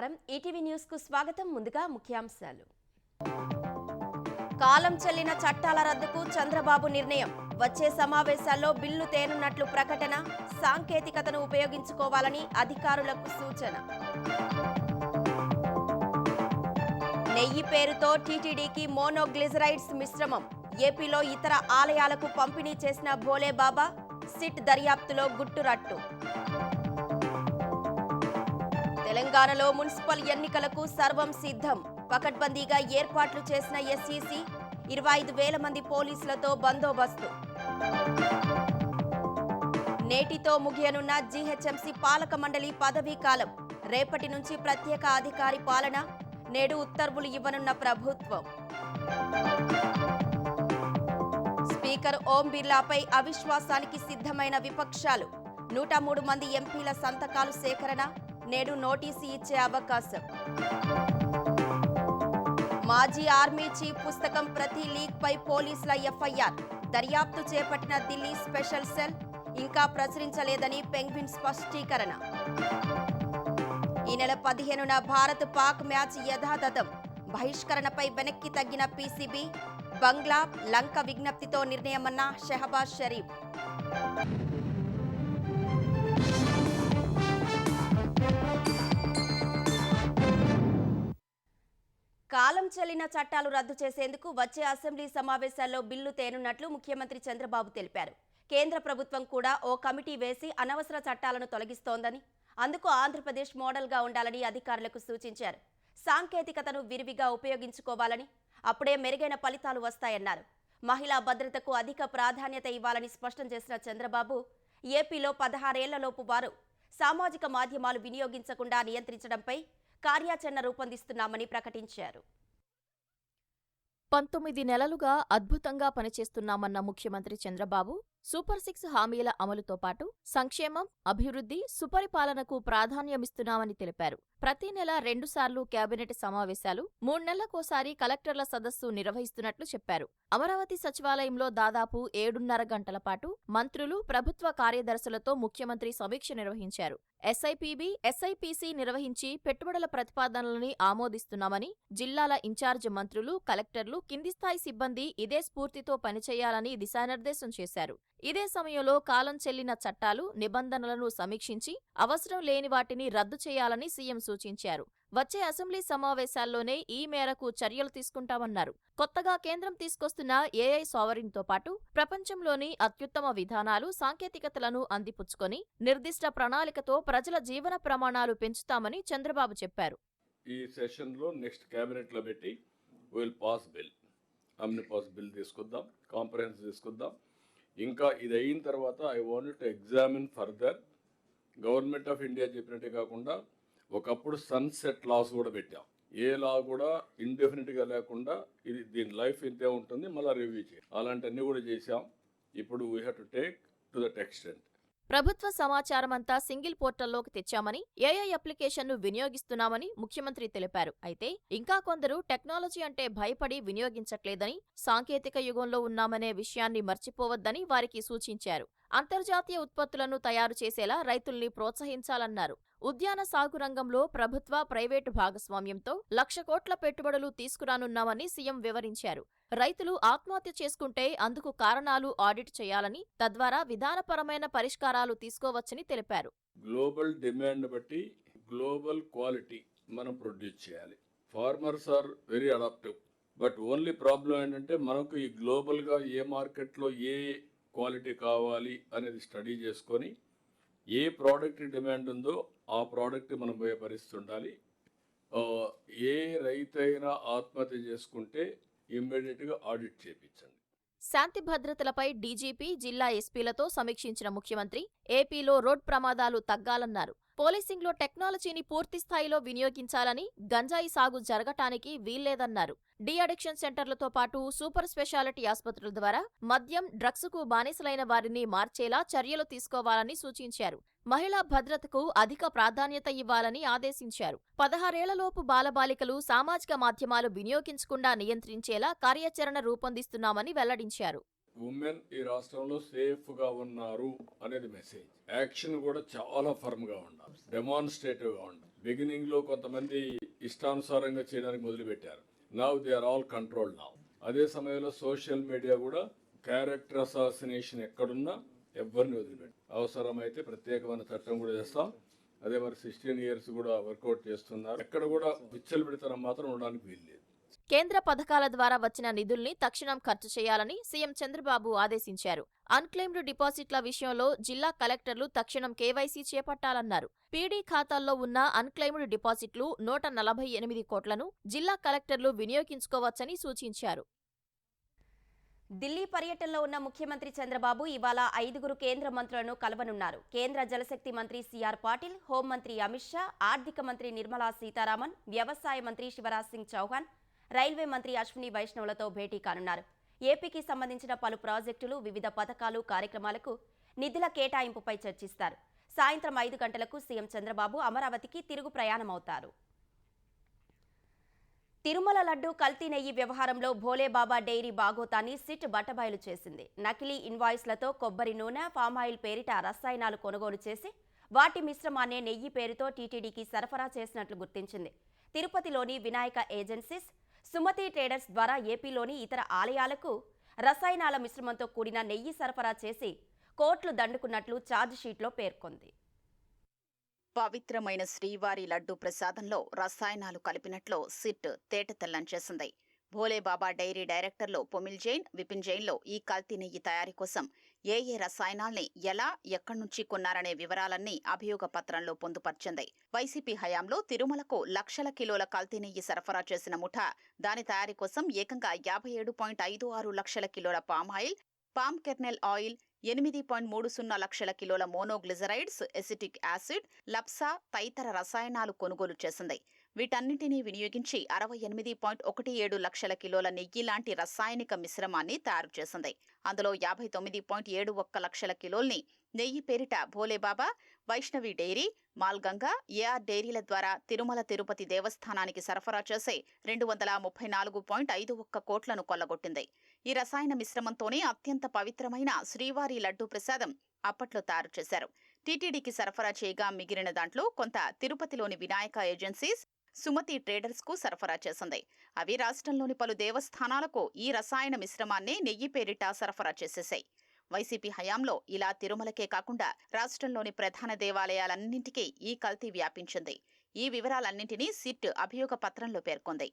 నమస్కారం ETV news కు స్వాగతం ముందుగా ముఖ్యాంశాలు కాలం చెల్లిన చట్టాల రద్దుకు చంద్రబాబు నిర్ణయం వచ్చే సమావేశాల్లో బిల్లు తేనున్నట్లు ప్రకటన సాంకేతికతను ఉపయోగించుకోవాలని అధికారులకు సూచన నెయ్యి పేరుతో టీటీడీకి మోనోగ్లిజరైడ్స్ మిశ్రమం ఏపీలో ఇతర ఆలయాలకు పంపిణీ చేసిన భోలే బాబా సిట్ దర్యాప్తులో గుట్టురట్టు తెలంగాణలో మున్సిపల్ ఎన్నికలకు సర్వం సిద్ధం పకడ్బందీగా ఏర్పాట్లు చేసిన ఎస్ఈసీ 25,000 మంది పోలీసులతో బందోబస్తు నేటితో ముగియనున్న జీహెచ్ఎంసీ పాలక మండలి పదవీ కాలం రేపటి నుంచి ప్రత్యేక అధికారి పాలన నేడు ఉత్తర్వులు ఇవ్వనున్న ప్రభుత్వం స్పీకర్ ఓం బిర్లాపై అవిశ్వాసానికి సిద్ధమైన విపక్షాలు 103 మంది ఎంపీల సంతకాలు సేకరణ నేడు నోటీసు ఇచ్చే అవకాశం మాజీ ఆర్మీ చీఫ్ పుస్తకం ప్రతి లీక్ పై పోలీసుల ఎఫ్ఐఆర్ దర్యాప్తు చేపట్టిన ఢిల్లీ స్పెషల్ సెల్ ఇంకా ప్రచురించలేదని పెంగ్విన్ స్పష్టీకరణ ఈ నెల 15న భారత్ పాక్ మ్యాచ్ యథాతథం బహిష్కరణపై వెనక్కి తగ్గిన పీసీబీ బంగ్లా లంక విజ్ఞప్తితో నిర్ణయమన్న షెహబాజ్ షరీఫ్ కాలం చెల్లిన చట్టాలు రద్దు చేసేందుకు వచ్చే అసెంబ్లీ సమావేశాల్లో బిల్లు తేనున్నట్లు ముఖ్యమంత్రి చంద్రబాబు తెలిపారు. కేంద్ర ప్రభుత్వం కూడా ఓ కమిటీ వేసి అనవసర చట్టాలను తొలగిస్తోందని, అందుకు ఆంధ్రప్రదేశ్ మోడల్గా ఉండాలని అధికారులకు సూచించారు. సాంకేతికతను విరివిగా ఉపయోగించుకోవాలని, అప్పుడే మెరుగైన ఫలితాలు వస్తాయన్నారు. మహిళా భద్రతకు అధిక ప్రాధాన్యత ఇవ్వాలని స్పష్టం చేసిన చంద్రబాబు, ఏపీలో 16 ఏళ్లలోపు వారు సామాజిక మాధ్యమాలు వినియోగించకుండా నియంత్రించడంపై కార్యాచరణ రూపొందిస్తున్నామని ప్రకటించారు. 19 నెలలుగా అద్భుతంగా పనిచేస్తున్నామన్న ముఖ్యమంత్రి చంద్రబాబు సూపర్ 6 హామీల అమలుతో పాటు సంక్షేమం, అభివృద్ధి, సుపరిపాలనకు ప్రాధాన్యమిస్తున్నామని తెలిపారు. ప్రతి నెల 2 సార్లు కేబినెట్ సమావేశాలు, 3 నెలలకోసారి కలెక్టర్ల సదస్సు నిర్వహిస్తున్నట్లు చెప్పారు. అమరావతి సచివాలయంలో దాదాపు 7.5 గంటల పాటు మంత్రులు, ప్రభుత్వ కార్యదర్శులతో ముఖ్యమంత్రి సమీక్ష నిర్వహించారు. ఎస్ఐపిబి, ఎస్ఐపిసి నిర్వహించి పెట్టుబడుల ప్రతిపాదనలని ఆమోదిస్తున్నామని, జిల్లాల ఇన్ఛార్జ్ మంత్రులు, కలెక్టర్లు, కింది స్థాయి సిబ్బంది ఇదే స్ఫూర్తితో పనిచేయాలని దిశానిర్దేశం చేశారు. ఇదే సమయంలో కాలం చెల్లిన చట్టాలు, నిబంధనలను సమీక్షించి అవసరం లేని వాటిని రద్దు చేయాలని సీఎం సూచించారు. వచ్చే అసెంబ్లీ సమావేశాల్లోనే ఈ మేరకు చర్యలు తీసుకుంటామన్నారు. కొత్తగా కేంద్రం తీసుకొస్తున్న ఏఐ సావరిన్తో పాటు ప్రపంచంలోని అత్యుత్తమ విధానాలు, సాంకేతికతలను అందిపుచ్చుకొని నిర్దిష్ట ప్రణాళికతో ప్రజల జీవన ప్రమాణాలు పెంచుతామని చంద్రబాబు చెప్పారు. ఈ సెషన్లో నెక్స్ట్ క్యాబినెట్లో పెట్టి will pass bill, omnibus bill తీసుకొద్దాం, కాంప్రహెన్సివ్ తీసుకొద్దాం. ఇంకా ఇది అయిన తర్వాత I want to examine further. Government of India చెప్పినట్టే కాకుండా ఒకప్పుడు సన్సెట్ లాస్ కూడా పెట్టాం. ఏ లా కూడా ఇండెఫినెట్గా లేకుండా ఇది దీని లైఫ్ ఇంతే ఉంటుంది, మళ్ళీ రివ్యూ చేయాలి. అలాంటివన్నీ కూడా చేశాం. ఇప్పుడు we have to take to that extent. ప్రభుత్వ సమాచారమంతా సింగిల్ పోర్టల్లోకి తెచ్చామని, ఏఐ అప్లికేషన్ను వినియోగిస్తున్నామని ముఖ్యమంత్రి తెలిపారు. అయితే ఇంకా కొందరు టెక్నాలజీ అంటే భయపడి వినియోగించట్లేదని, సాంకేతిక యుగంలో ఉన్నామనే విషయాన్ని మర్చిపోవద్దని వారికి సూచించారు. అంతర్జాతీయ ఉత్పత్తులను తయారు చేసేలా రైతుల్ని ప్రోత్సహించాలన్నారు. ఉద్యాన సాగు రంగంలో ప్రభుత్వ, ప్రైవేటు భాగస్వామ్యంతో 1,00,000 కోట్ల పెట్టుబడులు తీసుకురానున్నామని సీఎం వివరించారు. రైతులు ఆత్మహత్య చేసుకుంటే అందుకు కారణాలు ఆడిట్ చేయాలని, తద్వారా విధానపరమైన పరిష్కారాలు తీసుకోవచ్చని తెలిపారు. గ్లోబల్ డిమాండ్ బట్టి గ్లోబల్ క్వాలిటీ మనం ప్రొడ్యూస్ చేయాలి. Farmers are very adaptive. But only problem ఏంటంటే మనకు ఈ గ్లోబల్గా ఏ మార్కెట్లో ఏ క్వాలిటీ కావాలి అనేది స్టడీ చేసుకొని ఏ ప్రోడక్ట్ డిమాండ్ ఉందో ఆ ప్రోడక్ట్ మనం పోయే పరిస్థితి ఉండాలి. ఏ రైతైనా ఆత్మహత్య చేసుకుంటే ఇమ్మీడియట్గా ఆడిట్ చేయించండి. శాంతి భద్రతలపై డీజీపీ, జిల్లా ఎస్పీలతో సమీక్షించిన ముఖ్యమంత్రి ఏపీలో రోడ్ ప్రమాదాలు తగ్గాలన్నారు. పోలీసింగ్లో టెక్నాలజీని పూర్తిస్థాయిలో వినియోగించాలని, గంజాయి సాగు జరగటానికి వీల్లేదన్నారు. డి అడిక్షన్ సెంటర్లతో పాటు సూపర్ స్పెషాలిటీ ఆసుపత్రుల ద్వారా మద్యం, డ్రగ్స్కు బానిసలైన వారిని మార్చేలా చర్యలు తీసుకోవాలని సూచించారు. మహిళా భద్రతకు అధిక ప్రాధాన్యత ఇవ్వాలని ఆదేశించారు. 16 ఏళ్లలోపు బాలబాలికలు సామాజిక మాధ్యమాలు వినియోగించకుండా నియంత్రించేలా కార్యాచరణ రూపొందిస్తున్నామని వెల్లడించారు. ఉమెన్ ఈ రాష్ట్రంలో సేఫ్ గా ఉన్నారు అనేది మెసేజ్. యాక్షన్ కూడా చాలా ఫర్మ్ గా ఉండాలి, డెమాన్స్ట్రేటివ్ గా ఉండాలి. బిగినింగ్ లో కొంతమంది ఇష్టానుసారంగా చేయడానికి మొదలుపెట్టారు. Now they are all control now. అదే సమయంలో సోషల్ మీడియా కూడా క్యారెక్టర్ అసాసినేషన్ ఎక్కడున్నా ఎవరిని వదిలిపెట్టు. అవసరమైతే ప్రత్యేకమైన చట్టం కూడా చేస్తాం. అదే మరి 16 years కూడా వర్కౌట్ చేస్తున్నారు. ఎక్కడ కూడా విచ్చలు పెడతారం మాత్రం ఉండడానికి వీల్లేదు. కేంద్ర పథకాల ద్వారా వచ్చిన నిధుల్ని తక్షణం ఖర్చు చేయాలని సీఎం చంద్రబాబు ఆదేశించారు. అన్క్లెయిమ్డ్ డిపాజిట్ల విషయంలో జిల్లా కలెక్టర్లు తక్షణం కేవైసీ చేపట్టాలన్నారు. పీడీ ఖాతాల్లో ఉన్న అన్క్లెయిమ్డ్ డిపాజిట్లు 148 కోట్లను జిల్లా కలెక్టర్లు వినియోగించుకోవచ్చని సూచించారు. ఢిల్లీ పర్యటనలో ఉన్న ముఖ్యమంత్రి చంద్రబాబు ఇవాళ 5 కేంద్ర మంత్రులను కలవనున్నారు. కేంద్ర జలశక్తి మంత్రి సిఆర్ పాటిల్, హోంమంత్రి అమిత్ షా, ఆర్థిక మంత్రి నిర్మలా సీతారామన్, వ్యవసాయ మంత్రి శివరాజ్ సింగ్ చౌహాన్, రైల్వే మంత్రి అశ్విని వైష్ణవ్లతో భేటీ కానున్నారు. ఏపీకి సంబంధించిన పలు ప్రాజెక్టులు, వివిధ పథకాలు, కార్యక్రమాలకు నిధుల కేటాయింపుపై చర్చిస్తారు. సాయంత్రం 5 గంటలకు సీఎం చంద్రబాబు అమరావతికి తిరుగు ప్రయాణమవుతారు. తిరుమల లడ్డు కల్తీ నెయ్యి వ్యవహారంలో భోలేబాబా డైరీ బాగోతాన్ని సిట్ బట్టబయలు చేసింది. నకిలీ ఇన్వాయిస్లతో కొబ్బరి నూనె, పామాయిల్ పేరిట రసాయనాలు కొనుగోలు చేసి వాటి మిశ్రమాన్నే నెయ్యి పేరుతో టీటీడీకి సరఫరా చేసినట్లు గుర్తించింది. తిరుపతిలోని వినాయక ఏజెన్సీస్, సుమతి ట్రేడర్స్ ద్వారా ఏపీలోని ఇతర ఆలయాలకు రసాయనాల మిశ్రమంతో కూడిన నెయ్యి సరఫరా చేసి కోట్లు దండుకున్నట్లు ఛార్జిషీట్లో పేర్కొంది. పవిత్రమైన శ్రీవారి లడ్డు ప్రసాదంలో రసాయనాలు కలిపినట్లు సిట్ తేటతెల్లం చేసింది. భోలేబాబా డైరీ డైరెక్టర్లు పొమిల్ జైన్, విపిన్ జైన్లో ఈ కల్తీ నెయ్యి తయారీ కోసం ఏ రసాయనాల్ని ఎలా, ఎక్కడి నుంచి కొన్నారనే వివరాలన్నీ అభియోగ పత్రంలో పొందుపర్చింది. వైసీపీ హయాంలో తిరుమలకు లక్షల కిలోల కల్తీ నెయ్యి సరఫరా చేసిన ముఠా దాని తయారీ కోసం ఏకంగా 57.56 లక్షల కిలోల పామాయిల్, పామ్ కెర్నెల్ ఆయిల్, 8.30 లక్షల కిలోల మోనోగ్లిజరైడ్స్, ఎసిటిక్ యాసిడ్, లప్సా తదితర రసాయనాలు కొనుగోలు చేసింది. వీటన్నింటినీ వినియోగించి 68.17 లక్షల కిలోల నెయ్యి లాంటి రసాయనిక మిశ్రమాన్ని తయారు చేసింది. అందులో 59.71 లక్షల కిలోల్ని నెయ్యి పేరిట భోలేబాబా, వైష్ణవి డైరీ, మాల్గంగా, ఏఆర్ డైరీల ద్వారా తిరుమల తిరుపతి దేవస్థానానికి సరఫరా చేసే 234.51 కోట్లను కొల్లగొట్టింది. ఈ రసాయన మిశ్రమంతోనే అత్యంత పవిత్రమైన శ్రీవారి లడ్డూ ప్రసాదం అప్పట్లో తయారు చేశారు. టీటీడీకి సరఫరా చేయగా మిగిలిన దాంట్లో కొంత తిరుపతిలోని వినాయక ఏజెన్సీస్, సుమతి ట్రేడర్స్ కు సరఫరా చేసింది. అవి రాష్ట్రంలోని పలు దేవస్థానాలకు ఈ రసాయన మిశ్రమాన్నే నెయ్యి పేరిట సరఫరా చేసేశాయి. వైసీపీ హయాంలో ఇలా తిరుమలకే కాకుండా రాష్ట్రంలోని ప్రధాన దేవాలయాలన్నింటికీ ఈ కల్తీ వ్యాపించింది. ఈ వివరాలన్నింటినీ సిట్ అభియోగ పత్రంలో పేర్కొంది.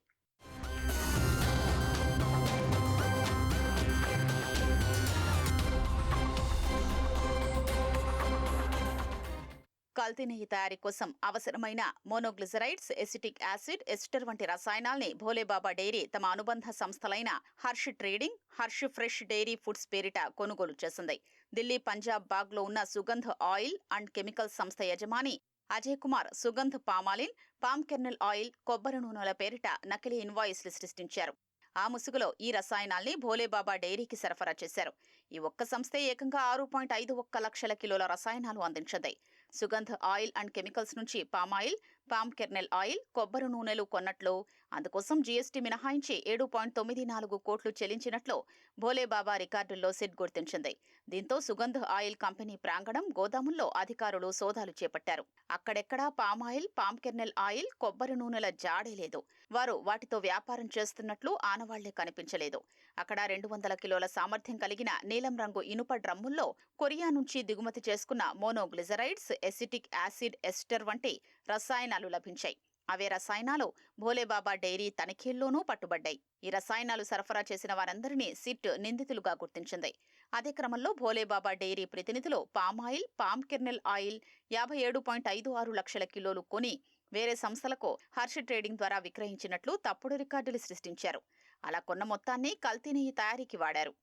కల్తీ నెయ్యి తయారీ కోసం అవసరమైన మోనోగ్లిజరైడ్స్, ఎసిటిక్ యాసిడ్, ఎస్టర్ వంటి రసాయనాల్ని భోలేబాబా డైరీ తమ అనుబంధ సంస్థలైన Harsh trading, Harsh fresh dairy foods పేరిట కొనుగోలు చేసింది. ఢిల్లీ, పంజాబ్ బాగ్లో ఉన్న సుగంధ్ ఆయిల్ అండ్ కెమికల్స్ సంస్థ యజమాని Ajay Kumar Sugandh palmolein, palm kernel oil, కొబ్బరి నూనెల పేరిట నకిలీ ఇన్వాయిస్లు సృష్టించారు. ఆ ముసుగులో ఈ రసాయనాల్ని భోలేబాబా డైరీకి సరఫరా చేశారు. ఈ ఒక్క సంస్థే ఏకంగా 6.51 లక్షల కిలోల రసాయనాలు అందించింది. సుగంధ్ ఆయిల్ అండ్ కెమికల్స్ నుంచి పామాయిల్, పామ్ కెర్నెల్ ఆయిల్, కొబ్బరి నూనెలు కొన్నట్లు, అందుకోసం జీఎస్టీ మినహాయించి 7.94 కోట్లు చెల్లించినట్లు భోలేబాబా రికార్డుల్లో సిట్ గుర్తించింది. దీంతో సుగంధ్ ఆయిల్ కంపెనీ ప్రాంగణం, గోదాముల్లో అధికారులు సోదాలు చేపట్టారు. అక్కడెక్కడా పామాయిల్, పామ్ కెర్నెల్ ఆయిల్, కొబ్బరి నూనెల జాడే లేదు. వారు వాటితో వ్యాపారం చేస్తున్నట్లు ఆనవాళ్లే కనిపించలేదు. అక్కడ 200 కిలోల సామర్థ్యం కలిగిన నీలం రంగు ఇనుప డ్రమ్ముల్లో కొరియా నుంచి దిగుమతి చేసుకున్న మోనోగ్లిజరైడ్స్, ఎసిటిక్ యాసిడ్, ఎస్టర్ వంటి రసాయనాలు లభించాయి. అవే రసాయనాలు భోలేబాబా డైరీ తనిఖీల్లోనూ పట్టుబడ్డాయి. ఈ రసాయనాలు సరఫరా చేసిన వారందరినీ సిట్ నిందితులుగా గుర్తించింది. అదే క్రమంలో భోలేబాబా డైరీ ప్రతినిధులు పామాయిల్, పామ్ కెర్నెల్ ఆయిల్ 57.56 లక్షల కిలోలు కొని వేరే సంస్థలకు హర్ష్ ట్రేడింగ్ ద్వారా విక్రయించినట్లు తప్పుడు రికార్డులు సృష్టించారు. అలా కొన్న మొత్తాన్ని కల్తీ నెయ్యి తయారీకి వాడారు.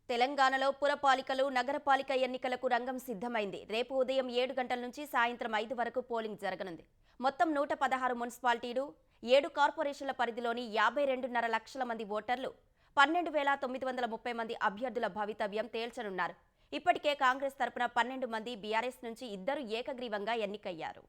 తెలంగాణలో పురపాలికలు, నగరపాలిక ఎన్నికలకు రంగం సిద్ధమైంది. రేపు ఉదయం 7 గంటల నుంచి సాయంత్రం 5 వరకు పోలింగ్ జరగనుంది. మొత్తం 116 మున్సిపాలిటీలు, 7 కార్పొరేషన్ల పరిధిలోని 52.5 లక్షల మంది ఓటర్లు, 12,930 మంది అభ్యర్థుల భవితవ్యం తేల్చనున్నారు. ఇప్పటికే కాంగ్రెస్ తరపున 12 మంది, బీఆర్ఎస్ నుంచి 2 ఏకగ్రీవంగా ఎన్నికయ్యారు.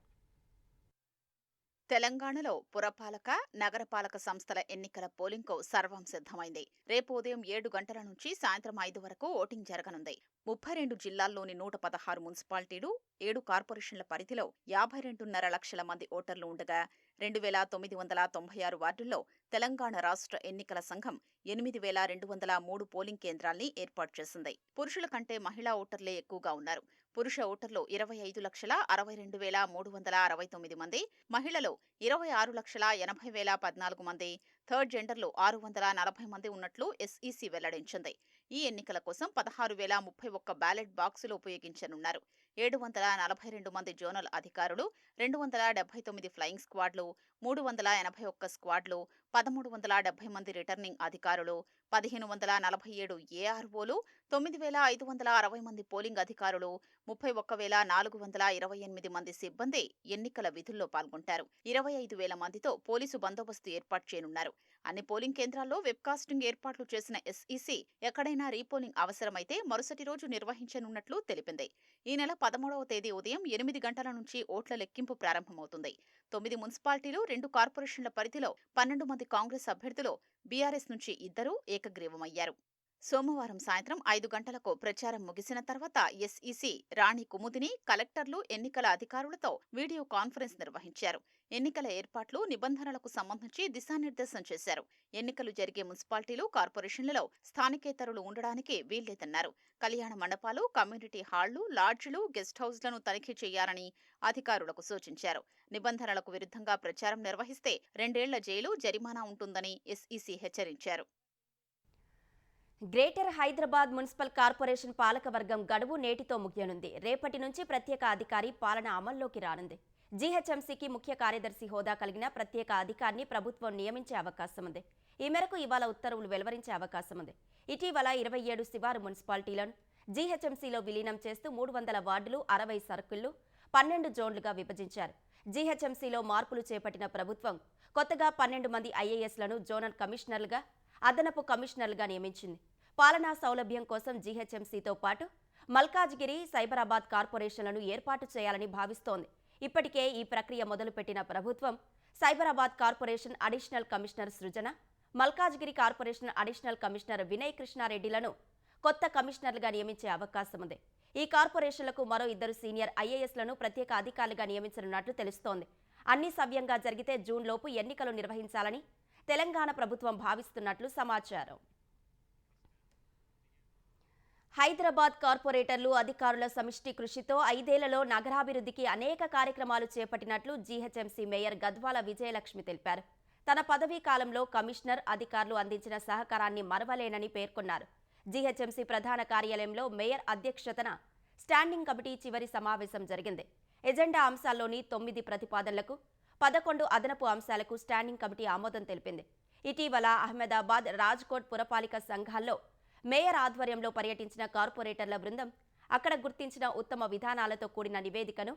తెలంగాణలో పురపాలక, నగరపాలక సంస్థల ఎన్నికల పోలింగ్కు సర్వం సిద్ధమైంది. రేపు ఉదయం 7 గంటల నుంచి సాయంత్రం 5 వరకు ఓటింగ్ జరగనుంది. 32 జిల్లాల్లోని 116 మున్సిపాలిటీలు, 7 కార్పొరేషన్ల పరిధిలో 52.5 లక్షల మంది ఓటర్లు ఉండగా 2,996 వార్డుల్లో తెలంగాణ రాష్ట్ర ఎన్నికల సంఘం 8,203 పోలింగ్ కేంద్రాల్ని ఏర్పాటు చేసింది. పురుషుల కంటే మహిళా ఓటర్లే ఎక్కువగా ఉన్నారు. పురుష ఓటర్లు 25,62,369 మంది, మహిళలు 26,80,014 మంది, థర్డ్ జెండర్లు 640 మంది ఉన్నట్లు ఎస్ఈసీ వెల్లడించింది. ఈ ఎన్నికల కోసం 16,031 బ్యాలెట్ బాక్సులు ఉపయోగించనున్నారు. 742 మంది జోనల్ అధికారులు, 279 ఫ్లయింగ్ స్క్వాడ్లు, 381 స్క్వాడ్లు, 1,370 మంది రిటర్నింగ్ అధికారులు, 1,547 ఏఆర్ఓలు, 9,560 మంది పోలింగ్ అధికారులు, 31,428 మంది సిబ్బంది ఎన్నికల విధుల్లో పాల్గొంటారు. 25,000 మందితో పోలీసు బందోబస్తు ఏర్పాటు చేయనున్నారు. అన్ని పోలింగ్ కేంద్రాల్లో వెబ్కాస్టింగ్ ఏర్పాట్లు చేసిన ఎస్ఈసీ ఎక్కడైనా రీపోలింగ్ అవసరమైతే మరుసటి రోజు నిర్వహించనున్నట్లు తెలిపింది. ఈ నెల 13వ తేదీ ఉదయం 8 గంటల నుంచి ఓట్ల లెక్కింపు ప్రారంభమవుతుంది. 9 మున్సిపాలిటీలు, 2 కార్పొరేషన్ల పరిధిలో 12 మంది కాంగ్రెస్ అభ్యర్థులు బీఆర్ఎస్ నుంచి 2 ఏకగ్రీవమయ్యారు. సోమవారం సాయంత్రం 5 గంటలకు ప్రచారం ముగిసిన తర్వాత ఎస్ఈసీ రాణి కుముదిని, కలెక్టర్లు, ఎన్నికల అధికారులతో వీడియో కాన్ఫరెన్స్ నిర్వహించారు. ఎన్నికల ఏర్పాట్లు, నిబంధనలకు సంబంధించి దిశానిర్దేశం చేశారు. ఎన్నికలు జరిగే మున్సిపాలిటీలు, కార్పొరేషన్లలో స్థానికేతరులు ఉండడానికి వీల్లేదన్నారు. కళ్యాణ మండపాలు, కమ్యూనిటీ హాళ్లు, లాడ్జిలు, గెస్ట్ హౌస్లను తనిఖీ చేయాలని అధికారులకు సూచించారు. నిబంధనలకు విరుద్ధంగా ప్రచారం నిర్వహిస్తే 2 ఏళ్ల జైలు, జరిమానా ఉంటుందని ఎస్ఈసీ హెచ్చరించారు. గ్రేటర్ హైదరాబాద్ మున్సిపల్ కార్పొరేషన్ పాలకవర్గం గడువు నేటితో ముగియనుంది. రేపటి నుంచి ప్రత్యేక అధికారి పాలన అమల్లోకి రానుంది. జీహెచ్ఎంసీకి ముఖ్య కార్యదర్శి హోదా కలిగిన ప్రత్యేక అధికారిని ప్రభుత్వం నియమించే అవకాశం ఉంది. ఈ మేరకు ఇవాళ ఉత్తర్వులు వెలువరించే అవకాశం ఉంది. ఇటీవల 27 శివారు మున్సిపాలిటీలను జీహెచ్ఎంసీలో విలీనం చేస్తూ 300 వార్డులు, 60 సర్కిళ్లు, 12 జోన్లుగా విభజించారు. జీహెచ్ఎంసీలో మార్పులు చేపట్టిన ప్రభుత్వం కొత్తగా 12 మంది ఐఏఎస్లను జోనల్ కమిషనర్లుగా, అదనపు కమిషనర్లుగా నియమించింది. పాలనా సౌలభ్యం కోసం జీహెచ్ఎంసీతో పాటు మల్కాజ్గిరి, సైబరాబాద్ కార్పొరేషన్లను ఏర్పాటు చేయాలని భావిస్తోంది. ఇప్పటికే ఈ ప్రక్రియ మొదలుపెట్టిన ప్రభుత్వం Cyberabad corporation additional commissioner Srujana, Malkajgiri corporation additional commissioner Vinay కృష్ణారెడ్డిలను కొత్త కమిషనర్లుగా నియమించే అవకాశం ఉంది. ఈ కార్పొరేషన్లకు మరో 2 సీనియర్ ఐఏఎస్లను ప్రత్యేక అధికారులుగా నియమించనున్నట్లు తెలుస్తోంది. అన్ని సవ్యంగా జరిగితే జూన్ లోపు ఎన్నికలు నిర్వహించాలని తెలంగాణ ప్రభుత్వం భావిస్తున్నట్లు సమాచారం. హైదరాబాద్ కార్పొరేటర్లు, అధికారుల సమిష్టి కృషితో 5 ఏళ్లలో నగరాభివృద్ధికి అనేక కార్యక్రమాలు చేపట్టినట్లు జీహెచ్ఎంసీ మేయర్ గద్వాల విజయలక్ష్మి తెలిపారు. తన పదవీ కాలంలో కమిషనర్, అధికారులు అందించిన సహకారాన్ని మరవలేనని పేర్కొన్నారు. జీహెచ్ఎంసీ ప్రధాన కార్యాలయంలో మేయర్ అధ్యక్షతన స్టాండింగ్ కమిటీ చివరి సమావేశం జరిగింది. ఎజెండా అంశాల్లోని 9 ప్రతిపాదనలకు 11 అదనపు అంశాలకు స్టాండింగ్ కమిటీ ఆమోదం తెలిపింది. ఇటీవల అహ్మదాబాద్, రాజ్కోట్ పురపాలిక సంఘాల్లో మేయర్ ఆధ్వర్యంలో పర్యటించిన కార్పొరేటర్ల బృందం అక్కడ గుర్తించిన ఉత్తమ విధానాలతో కూడిన నివేదికను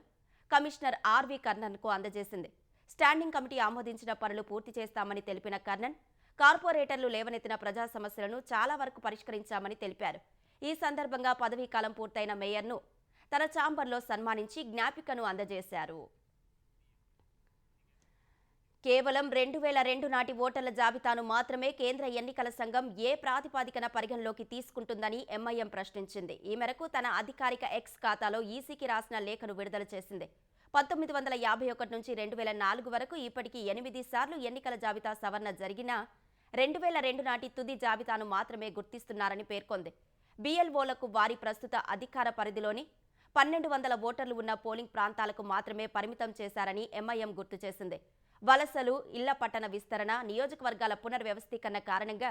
కమిషనర్ ఆర్వి కర్ణన్కు అందజేసింది. స్టాండింగ్ కమిటీ ఆమోదించిన పనులు పూర్తి చేస్తామని తెలిపిన కర్ణన్, కార్పొరేటర్లు లేవనెత్తిన ప్రజా సమస్యలను చాలా వరకు పరిష్కరించామని తెలిపారు. ఈ సందర్భంగా పదవీకాలం పూర్తయిన మేయర్ను తన ఛాంబర్లో సన్మానించి జ్ఞాపికను అందజేశారు. కేవలం 2002 నాటి ఓటర్ల జాబితాను మాత్రమే కేంద్ర ఎన్నికల సంఘం ఏ ప్రాతిపదికన పరిగణలోకి తీసుకుంటుందని ఎంఐఎం ప్రశ్నించింది. ఈ మేరకు తన అధికారిక ఎక్స్ ఖాతాలో ఈసీకి రాసిన లేఖను విడుదల చేసింది. 1951 నుంచి 2004 వరకు ఇప్పటికీ 8 సార్లు ఎన్నికల జాబితా సవరణ జరిగినా 2002 నాటి తుది జాబితాను మాత్రమే గుర్తిస్తున్నారని పేర్కొంది. బీఎల్ఓలకు వారి ప్రస్తుత అధికార పరిధిలోని 1200 ఓటర్లు ఉన్న పోలింగ్ ప్రాంతాలకు మాత్రమే పరిమితం చేశారని ఎంఐఎం గుర్తు చేసింది. వలసలు, ఇళ్ల పట్టణ విస్తరణ, నియోజకవర్గాల పునర్వ్యవస్థీకరణ కారణంగా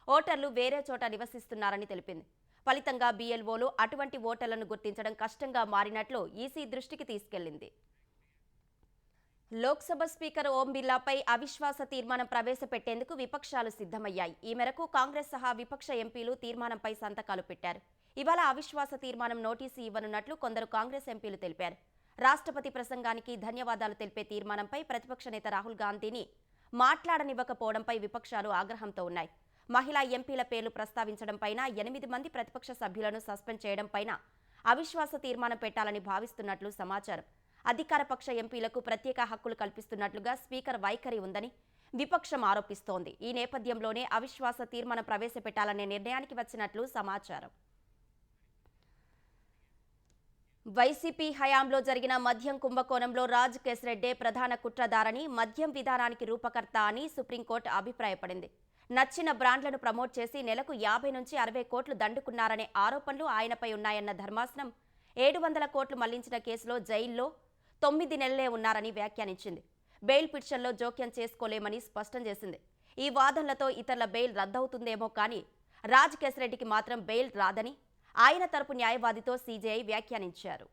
ఓటర్లు వేరే చోట నివసిస్తున్నారని తెలిపింది. ఫలితంగా బీఎల్ఓలు అటువంటి ఓటర్లను గుర్తించడం కష్టంగా మారినట్లు ఈసీ దృష్టికి తీసుకెళ్లింది. లోక్సభ స్పీకర్ ఓం బిర్లాపై అవిశ్వాస తీర్మానం ప్రవేశపెట్టేందుకు విపక్షాలు సిద్ధమయ్యాయి. ఈ మేరకు కాంగ్రెస్ సహా విపక్ష ఎంపీలు తీర్మానంపై సంతకాలు పెట్టారు. ఇవాళ అవిశ్వాస తీర్మానం నోటీసు ఇవ్వనున్నట్లు కొందరు కాంగ్రెస్ ఎంపీలు తెలిపారు. రాష్ట్రపతి ప్రసంగానికి ధన్యవాదాలు తెలిపే తీర్మానంపై ప్రతిపక్ష నేత రాహుల్ గాంధీని మాట్లాడనివ్వకపోవడంపై విపక్షాలు ఆగ్రహంతో ఉన్నాయి. మహిళా ఎంపీల పేర్లు ప్రస్తావించడంపైన 8 మంది ప్రతిపక్ష సభ్యులను సస్పెండ్ చేయడంపైన అవిశ్వాస తీర్మానం పెట్టాలని భావిస్తున్నట్లు సమాచారం. అధికారపక్ష ఎంపీలకు ప్రత్యేక హక్కులు కల్పిస్తున్నట్లుగా స్పీకర్ వైఖరి ఉందని విపక్షం ఆరోపిస్తోంది. ఈ నేపథ్యంలోనే అవిశ్వాస తీర్మానం ప్రవేశపెట్టాలనే నిర్ణయానికి వచ్చినట్లు సమాచారం. వైసీపీ హయాంలో జరిగిన మద్యం కుంభకోణంలో రాజ్ కేశరెడ్డే ప్రధాన కుట్రదారని, మద్యం విధానానికి రూపకర్త అని సుప్రీంకోర్టు అభిప్రాయపడింది. నచ్చిన బ్రాండ్లను ప్రమోట్ చేసి నెలకు 50 నుంచి 60 కోట్లు దండుకున్నారనే ఆరోపణలు ఆయనపై ఉన్నాయన్న ధర్మాసనం 700 కోట్లు మళ్లించిన కేసులో జైల్లో 9 నెలలే ఉన్నారని వ్యాఖ్యానించింది. బెయిల్ పిటిషన్లో జోక్యం చేసుకోలేమని స్పష్టం చేసింది. ఈ వాదనలతో ఇతరుల బెయిల్ రద్దవుతుందేమో కానీ రాజ్ కేశరెడ్డికి మాత్రం బెయిల్ రాదని ఆయన తరపు న్యాయవాదితో సీజేఐ వ్యాఖ్యానించారు.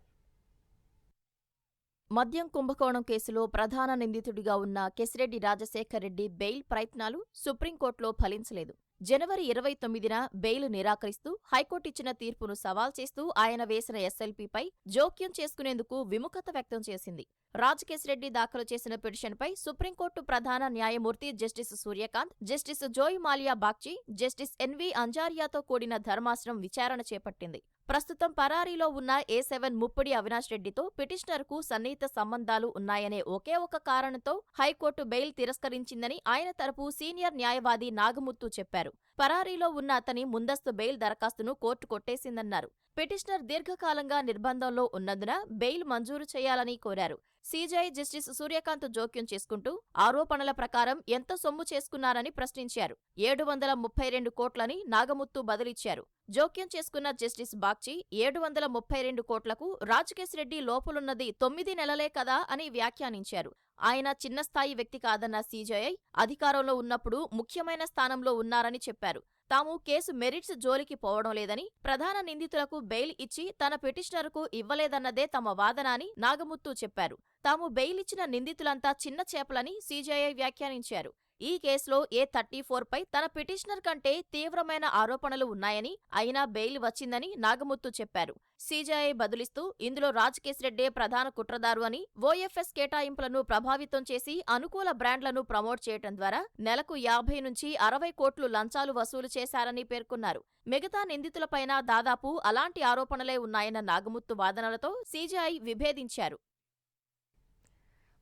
మద్యం కుంభకోణం కేసులో ప్రధాన నిందితుడిగా ఉన్న కేశిరెడ్డి రాజశేఖర్ రెడ్డి బెయిల్ ప్రయత్నాలు సుప్రీంకోర్టులో ఫలించలేదు. జనవరి 29న బెయిల్ నిరాకరిస్తూ హైకోర్టు ఇచ్చిన తీర్పును సవాల్ చేస్తూ ఆయన వేసిన ఎస్ఎల్పీపై జోక్యం చేసుకునేందుకు విముఖత వ్యక్తం చేసింది. రాజ్ కేశిరెడ్డి దాఖలు చేసిన పిటిషన్పై సుప్రీంకోర్టు ప్రధాన న్యాయమూర్తి justice Suryakant, justice Joymalya Bagchi, justice NV అంజారియాతో కూడిన ధర్మాసనం విచారణ చేపట్టింది. ప్రస్తుతం పరారీలో ఉన్న A7 ముప్పిడి అవినాష్ రెడ్డితో పిటిషనర్కు సన్నిహిత సంబంధాలు ఉన్నాయనే ఒకే ఒక కారణంతో హైకోర్టు బెయిల్ తిరస్కరించిందని ఆయన తరపు సీనియర్ న్యాయవాది నాగముత్తు చెప్పారు. పరారీలో ఉన్న అతని ముందస్తు బెయిల్ దరఖాస్తును కోర్టు కొట్టేసిందన్నారు. పిటిషనర్ దీర్ఘకాలంగా నిర్బంధంలో ఉన్నందున బెయిల్ మంజూరు చేయాలని కోరారు. సీజేఐ జస్టిస్ సూర్యకాంత్ జోక్యం చేసుకుంటూ ఆరోపణల ప్రకారం ఎంత సొమ్ము చేసుకున్నారని ప్రశ్నించారు. 732 కోట్లని నాగముత్తు బదులిచ్చారు. జోక్యం చేసుకున్న జస్టిస్ బాగ్చి 732 కోట్లకు రాజ్ కేశిరెడ్డి లోపలున్నది 9 నెలలే కదా అని వ్యాఖ్యానించారు. ఆయన చిన్న స్థాయి వ్యక్తి కాదన్న సీజేఐ అధికారంలో ఉన్నప్పుడు ముఖ్యమైన స్థానంలో ఉన్నారని చెప్పారు. తాము కేసు మెరిట్స్ జోలికి పోవడం లేదని, ప్రధాన నిందితులకు బెయిల్ ఇచ్చి తన పిటిషనర్కు ఇవ్వలేదన్నదే తమ వాదన అని నాగముత్తు చెప్పారు. తాము బెయిల్ ఇచ్చిన నిందితులంతా చిన్న చేపలని సీజేఐ వ్యాఖ్యానించారు. ఈ కేసులో A34పై తన పిటిషనర్ కంటే తీవ్రమైన ఆరోపణలు ఉన్నాయని, అయినా బెయిల్ వచ్చిందని నాగముత్తు చెప్పారు. సీజేఐ బదులిస్తూ ఇందులో రాజ్ కేశిరెడ్డే ప్రధాన కుట్రదారు అని, ఓఎఫ్ఎస్ కేటాయింపులను ప్రభావితం చేసి అనుకూల బ్రాండ్లను ప్రమోట్ చేయటం ద్వారా నెలకు 50 నుంచి 60 కోట్లు లంచాలు వసూలు చేశారని పేర్కొన్నారు. మిగతా నిందితులపైన దాదాపు అలాంటి ఆరోపణలే ఉన్నాయన్న నాగముత్తు వాదనలతో సీజేఐ విభేదించారు.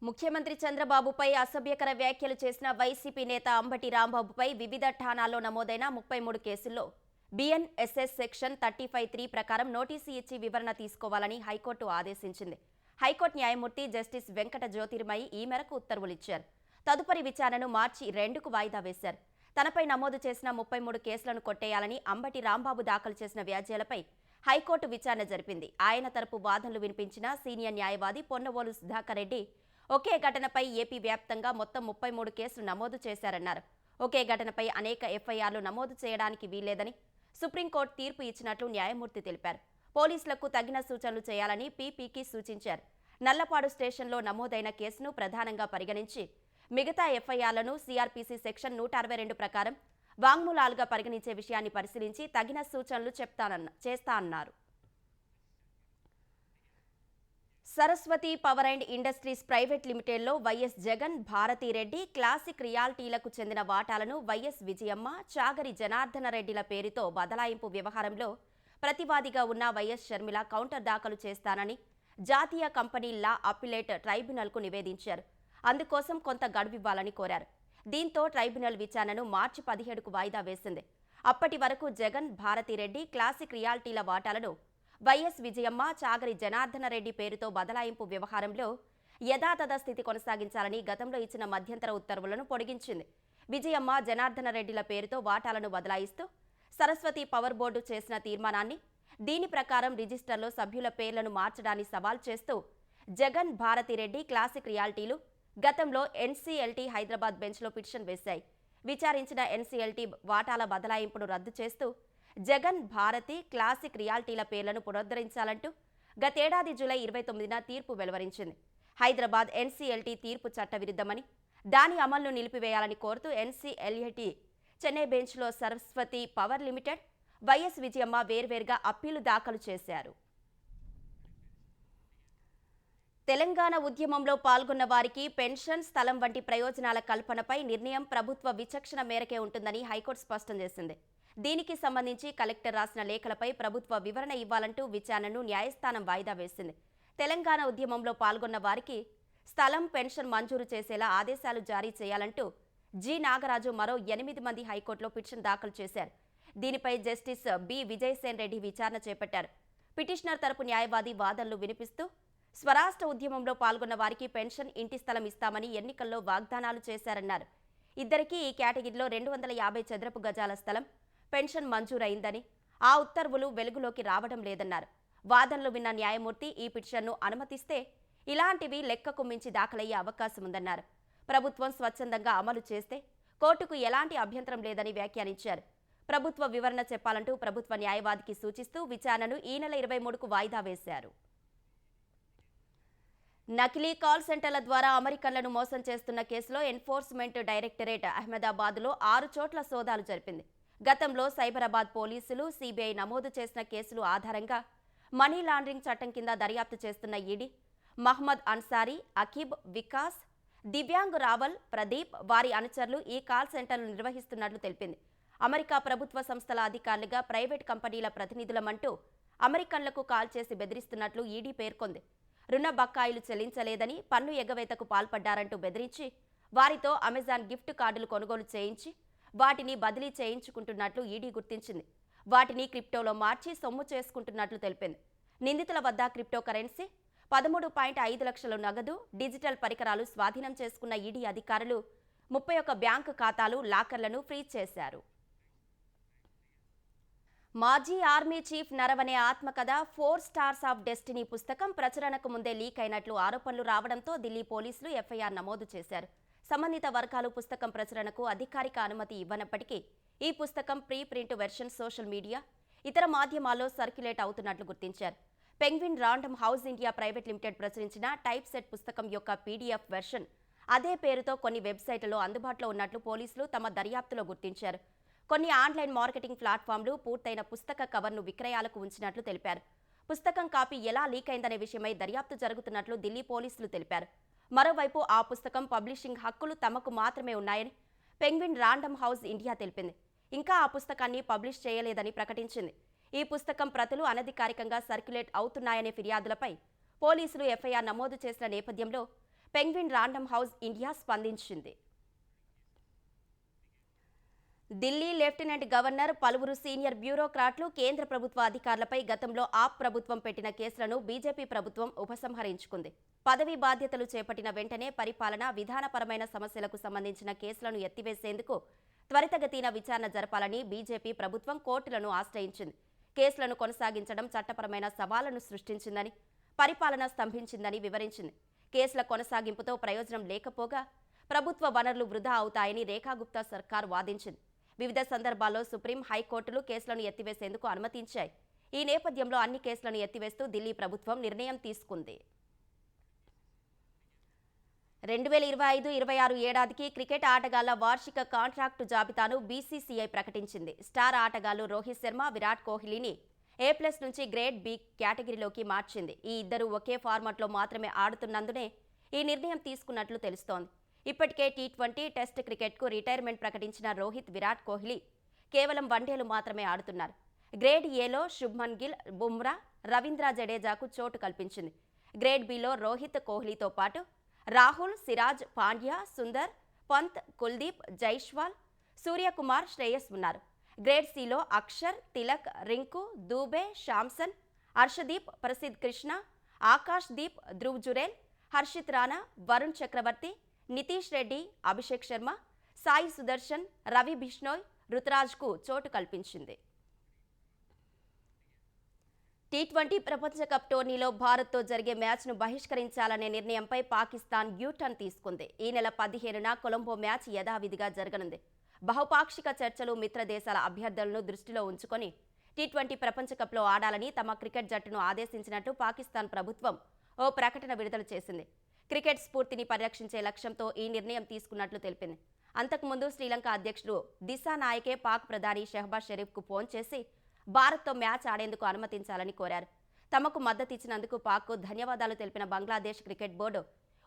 ముఖ్యమంత్రి చంద్రబాబుపై అసభ్యకర వ్యాఖ్యలు చేసిన వైసీపీ నేత అంబటి రాంబాబుపై వివిధ ఠాణాల్లో నమోదైన 33 కేసుల్లో బిఎన్ఎస్ఎస్ సెక్షన్ 35(3) ప్రకారం నోటీసు ఇచ్చి వివరణ తీసుకోవాలని హైకోర్టు ఆదేశించింది. హైకోర్టు న్యాయమూర్తి జస్టిస్ వెంకట జ్యోతిర్మయి ఈ మేరకు ఉత్తర్వులిచ్చారు. తదుపరి విచారణను మార్చి 2కు వాయిదా వేశారు. తనపై నమోదు చేసిన 33 కేసులను కొట్టేయాలని అంబటి రాంబాబు దాఖలు చేసిన వ్యాజ్యాలపై హైకోర్టు విచారణ జరిపింది. ఆయన తరపు వాదనలు వినిపించిన సీనియర్ న్యాయవాది పొన్నవోలు సుధాకర్ రెడ్డి ఒకే ఘటనపై ఏపీ వ్యాప్తంగా మొత్తం 33 కేసులు నమోదు చేశారన్నారు. ఒకే ఘటనపై అనేక ఎఫ్ఐఆర్లు నమోదు చేయడానికి వీల్లేదని సుప్రీంకోర్టు తీర్పు ఇచ్చినట్లు న్యాయమూర్తి తెలిపారు. పోలీసులకు తగిన సూచనలు చేయాలని పీపీకి సూచించారు. నల్లపాడు స్టేషన్లో నమోదైన కేసును ప్రధానంగా పరిగణించి మిగతా ఎఫ్ఐఆర్లను సిఆర్పిసి సెక్షన్ 162 ప్రకారం వాంగ్మూలాలుగా పరిగణించే విషయాన్ని పరిశీలించి తగిన సూచనలు చేస్తా అన్నారు. Saraswati power and industries private లిమిటెడ్లో వైఎస్ జగన్, భారతీరెడ్డి క్లాసిక్ రియాల్టీలకు చెందిన వాటాలను వైఎస్ విజయమ్మ, చాగరి జనార్దన రెడ్డిల పేరుతో బదలాయింపు వ్యవహారంలో ప్రతివాదిగా ఉన్న వైఎస్ షర్మిల కౌంటర్ దాఖలు చేస్తానని జాతీయ కంపెనీ లా అప్పిలేట్ ట్రైబ్యునల్కు నివేదించారు. అందుకోసం కొంత గడువివ్వాలని కోరారు. దీంతో ట్రైబ్యునల్ విచారణను మార్చి 17కు వాయిదా వేసింది. అప్పటి వరకు జగన్, భారతీరెడ్డి క్లాసిక్ రియాల్టీల వాటాలను వైఎస్ విజయమ్మ, చాగరి జనార్దన రెడ్డి పేరుతో బదలాయింపు వ్యవహారంలో యథాతథ స్థితి కొనసాగించాలని గతంలో ఇచ్చిన మధ్యంతర ఉత్తర్వులను పొడిగించింది. విజయమ్మ, జనార్దన రెడ్డిల పేరుతో వాటాలను బదలాయిస్తూ సరస్వతి పవర్ బోర్డు చేసిన తీర్మానాన్ని, దీని ప్రకారం రిజిస్టర్లో సభ్యుల పేర్లను మార్చడాన్ని సవాల్ చేస్తూ జగన్, భారతీరెడ్డి క్లాసిక్ రియాల్టీలు గతంలో ఎన్సీఎల్టీ హైదరాబాద్ బెంచ్లో పిటిషన్ వేశాయి. విచారించిన ఎన్సీఎల్టీ వాటాల బదలాయింపును రద్దు చేస్తూ జగన్, భారతి క్లాసిక్ రియాల్టీల పేర్లను పునరుద్ధరించాలంటూ గతేడాది జూలై 29న తీర్పు వెలువరించింది. హైదరాబాద్ ఎన్సీఎల్టీ తీర్పు చట్టవిరుద్ధమని, దాని అమలును నిలిపివేయాలని కోరుతూ ఎన్సీఎల్టీ చెన్నై బెంచ్లో Saraswati power limited, YS Vijayamma వేర్వేరుగా అప్పీలు దాఖలు చేశారు. తెలంగాణ ఉద్యమంలో పాల్గొన్న వారికి పెన్షన్, స్థలం వంటి ప్రయోజనాల కల్పనపై నిర్ణయం ప్రభుత్వ విచక్షణ మేరకే ఉంటుందని హైకోర్టు స్పష్టం చేసింది. దీనికి సంబంధించి కలెక్టర్ రాసిన లేఖలపై ప్రభుత్వ వివరణ ఇవ్వాలంటూ విచారణను న్యాయస్థానం వాయిదా వేసింది. తెలంగాణ ఉద్యమంలో పాల్గొన్న వారికి స్థలం, పెన్షన్ మంజూరు చేసేలా ఆదేశాలు జారీ చేయాలంటూ జి. నాగరాజు మరో 8 మంది హైకోర్టులో పిటిషన్ దాఖలు చేశారు. దీనిపై జస్టిస్ బి. విజయసేన్ రెడ్డి విచారణ చేపట్టారు. పిటిషనర్ తరపు న్యాయవాది వాదనలు వినిపిస్తూ స్వరాష్ట్ర ఉద్యమంలో పాల్గొన్న వారికి పెన్షన్, ఇంటి స్థలం ఇస్తామని ఎన్నికల్లో వాగ్దానాలు చేశారన్నారు. ఇద్దరికీ ఈ కేటగిరీలో 250 చదరపు గజాల స్థలం, పెన్షన్ మంజూరైందని, ఆ ఉత్తర్వులు వెలుగులోకి రావడం లేదన్నారు. వాదనలు విన్న న్యాయమూర్తి ఈ పిటిషన్ను అనుమతిస్తే ఇలాంటివి లెక్కకు మించి దాఖలయ్యే అవకాశం ఉందన్నారు. ప్రభుత్వం స్వచ్ఛందంగా అమలు చేస్తే కోర్టుకు ఎలాంటి అభ్యంతరం లేదని వ్యాఖ్యానించారు. ప్రభుత్వ వివరణ చెప్పాలంటూ ప్రభుత్వ న్యాయవాదికి సూచిస్తూ విచారణను ఈ నెల 23కు వాయిదా వేశారు. నకిలీ కాల్ సెంటర్ల ద్వారా అమెరికన్లను మోసం చేస్తున్న కేసులో ఎన్ఫోర్స్మెంట్ డైరెక్టరేట్ అహ్మదాబాద్లో 6 చోట్ల సోదాలు జరిపింది. గతంలో సైబరాబాద్ పోలీసులు, సిబిఐ నమోదు చేసిన కేసుల ఆధారంగా మనీ లాండరింగ్ చట్టం కింద దర్యాప్తు చేస్తున్న ఈడీ మహ్మద్ అన్సారీ, అకీబ్, వికాస్, దివ్యాంగ్ రావల్, ప్రదీప్, వారి అనుచరులు ఈ కాల్ సెంటర్లు నిర్వహిస్తున్నట్లు తెలిపింది. అమెరికా ప్రభుత్వ సంస్థల అధికారులుగా ప్రైవేట్ కంపెనీల ప్రతినిధులమంటూ అమెరికన్లకు కాల్ చేసి బెదిరిస్తున్నట్లు ఈడీ పేర్కొంది. రుణ బకాయిలు చెల్లించలేదని, పన్ను ఎగవేతకు పాల్పడ్డారంటూ బెదిరించి వారితో అమెజాన్ గిఫ్ట్ కార్డులు కొనుగోలు చేయించి వాటిని బదిలీ చేయించుకుంటున్నట్లు ఈడీ గుర్తించింది. వాటిని క్రిప్టోలో మార్చి సొమ్ము చేసుకుంటున్నట్లు తెలిపింది. నిందితుల వద్ద క్రిప్టో కరెన్సీ, 13.5 లక్షల నగదు, డిజిటల్ పరికరాలు స్వాధీనం చేసుకున్న ఈడీ అధికారులు 31 బ్యాంకు ఖాతాలు, లాకర్లను ఫ్రీజ్ చేశారు. మాజీ ఆర్మీ చీఫ్ నరవణే ఆత్మకథ 4 స్టార్స్ ఆఫ్ డెస్టినీ పుస్తకం ప్రచురణకు ముందే లీక్ అయినట్లు ఆరోపణలు రావడంతో ఢిల్లీ పోలీసులు ఎఫ్ఐఆర్ నమోదు చేశారు. సంబంధిత వర్గాలు పుస్తకం ప్రచురణకు అధికారిక అనుమతి ఇవ్వనప్పటికీ ఈ పుస్తకం pre print version social media, ఇతర మాధ్యమాల్లో సర్క్యులేట్ అవుతున్నట్లు గుర్తించారు. Penguin random house India private limited ప్రచురించిన టైప్ సెట్ పుస్తకం యొక్క పీడీఎఫ్ వెర్షన్ అదే పేరుతో కొన్ని వెబ్సైట్లలో అందుబాటులో ఉన్నట్లు పోలీసులు తమ దర్యాప్తులో గుర్తించారు. కొన్ని ఆన్లైన్ మార్కెటింగ్ ప్లాట్ఫామ్లు పూర్తయిన పుస్తక కవర్ను విక్రయాలకు ఉంచినట్లు తెలిపారు. పుస్తకం కాపీ ఎలా లీక్ అయిందనే విషయమై దర్యాప్తు జరుగుతున్నట్లు ఢిల్లీ పోలీసులు తెలిపారు. మరోవైపు ఆ పుస్తకం పబ్లిషింగ్ హక్కులు తమకు మాత్రమే ఉన్నాయని పెంగ్విన్ రాండమ్ హౌస్ ఇండియా తెలిపింది. ఇంకా ఆ పుస్తకాన్ని పబ్లిష్ చేయలేదని ప్రకటించింది. ఈ పుస్తకం ప్రతులు అనధికారికంగా సర్క్యులేట్ అవుతున్నాయనే ఫిర్యాదులపై పోలీసులు ఎఫ్ఐఆర్ నమోదు చేసిన నేపథ్యంలో పెంగ్విన్ రాండమ్ హౌస్ ఇండియా స్పందించింది. ఢిల్లీ లెఫ్టినెంట్ గవర్నర్, పలువురు సీనియర్ బ్యూరోక్రాట్లు, కేంద్ర ప్రభుత్వ అధికారులపై గతంలో ఆప్ ప్రభుత్వం పెట్టిన కేసులను బీజేపీ ప్రభుత్వం ఉపసంహరించుకుంది. పదవీ బాధ్యతలు చేపట్టిన వెంటనే పరిపాలన, విధానపరమైన సమస్యలకు సంబంధించిన కేసులను ఎత్తివేసేందుకు త్వరితగతిన విచారణ జరపాలని బీజేపీ ప్రభుత్వం కోర్టులను ఆశ్రయించింది. కేసులను కొనసాగించడం చట్టపరమైన సవాళ్లను సృష్టించిందని, పరిపాలన స్తంభించిందని వివరించింది. కేసుల కొనసాగింపుతో ప్రయోజనం లేకపోగా ప్రభుత్వ వనరులు వృధా అవుతాయని రేఖా గుప్తా సర్కార్ వాదించింది. వివిధ సందర్భాల్లో సుప్రీం, హైకోర్టులు కేసులను ఎత్తివేసేందుకు అనుమతించాయి. ఈ నేపథ్యంలో అన్ని కేసులను ఎత్తివేస్తూ ఢిల్లీ ప్రభుత్వం నిర్ణయం తీసుకుంది. 2025-26 ఏడాదికి క్రికెట్ ఆటగాళ్ల వార్షిక కాంట్రాక్టు జాబితాను బీసీసీఐ ప్రకటించింది. స్టార్ ఆటగాళ్లు రోహిత్ శర్మ, విరాట్ కోహ్లీని A+ నుంచి గ్రేడ్ B కేటగిరీలోకి మార్చింది. ఈ ఇద్దరు ఒకే ఫార్మాట్లో మాత్రమే ఆడుతున్నందునే ఈ నిర్ణయం తీసుకున్నట్లు తెలుస్తోంది. ఇప్పటికే టీ20, టెస్ట్ క్రికెట్కు రిటైర్మెంట్ ప్రకటించిన రోహిత్, విరాట్ కోహ్లీ కేవలం వన్డేలు మాత్రమే ఆడుతున్నారు. గ్రేడ్ Aలో శుభ్మన్ గిల్, బుమ్రా, రవీంద్ర జడేజాకు చోటు కల్పించింది. గ్రేడ్ Bలో రోహిత్, కోహ్లీతో పాటు రాహుల్, సిరాజ్, పాండ్యా, సుందర్, పంత్, కుల్దీప్, జైస్వాల్, సూర్యకుమార్, శ్రేయస్ ఉన్నారు. గ్రేడ్ Cలో అక్షర్, తిలక్, రింకు, దూబే, శాంసన్, హర్షదీప్, ప్రసిద్ధ్ కృష్ణ, ఆకాష్ దీప్, ధ్రువ్ జురేల్, హర్షిత్ రాణా, వరుణ్ చక్రవర్తి, నితీష్ రెడ్డి, అభిషేక్ శర్మ, సాయి సుదర్శన్, రవి బిష్ణోయ్, రుతురాజ్కు చోటు కల్పించింది. టీ20 ప్రపంచ కప్ టోర్నీలో భారత్తో జరిగే మ్యాచ్ను బహిష్కరించాలనే నిర్ణయంపై పాకిస్తాన్ యూటర్న్ తీసుకుంది. ఈ నెల 15న కొలంబో మ్యాచ్ యథావిధిగా జరగనుంది. బహుపాక్షిక చర్చలు, మిత్ర దేశాల అభ్యర్థులను దృష్టిలో ఉంచుకొని టీ20 ప్రపంచ కప్లో ఆడాలని తమ క్రికెట్ జట్టును ఆదేశించినట్లు పాకిస్తాన్ ప్రభుత్వం ఓ ప్రకటన విడుదల చేసింది. క్రికెట్ స్ఫూర్తిని పరిరక్షించే లక్ష్యంతో ఈ నిర్ణయం తీసుకున్నట్లు తెలిపింది. అంతకుముందు శ్రీలంక అధ్యక్షుడు దిశా నాయకే పాక్ ప్రధాని షెహబాజ్ షరీఫ్కు ఫోన్ చేసి భారత్తో మ్యాచ్ ఆడేందుకు అనుమతించాలని కోరారు. తమకు మద్దతిచ్చినందుకు పాక్కు ధన్యవాదాలు తెలిపిన బంగ్లాదేశ్ క్రికెట్ బోర్డు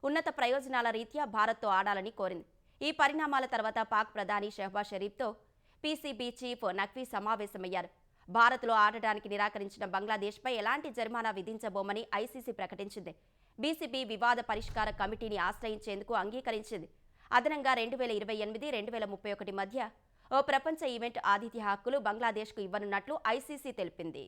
ఉన్నత ప్రయోజనాల రీత్యా భారత్తో ఆడాలని కోరింది. ఈ పరిణామాల తర్వాత పాక్ ప్రధాని షెహబాజ్ షరీఫ్తో పీసీబీ చీఫ్ నఖ్వీ సమావేశమయ్యారు. భారత్లో ఆడటానికి నిరాకరించిన బంగ్లాదేశ్పై ఎలాంటి జరిమానా విధించబోమని ఐసీసీ ప్రకటించింది. బీసీబీ వివాద పరిష్కార కమిటీని ఆశ్రయించేందుకు అంగీకరించింది. అదనంగా 2028-2031 మధ్య ఓ ప్రపంచ ఈవెంట్ ఆతిథ్య హక్కులు బంగ్లాదేశ్కు ఇవ్వనున్నట్లు ఐసీసీ తెలిపింది.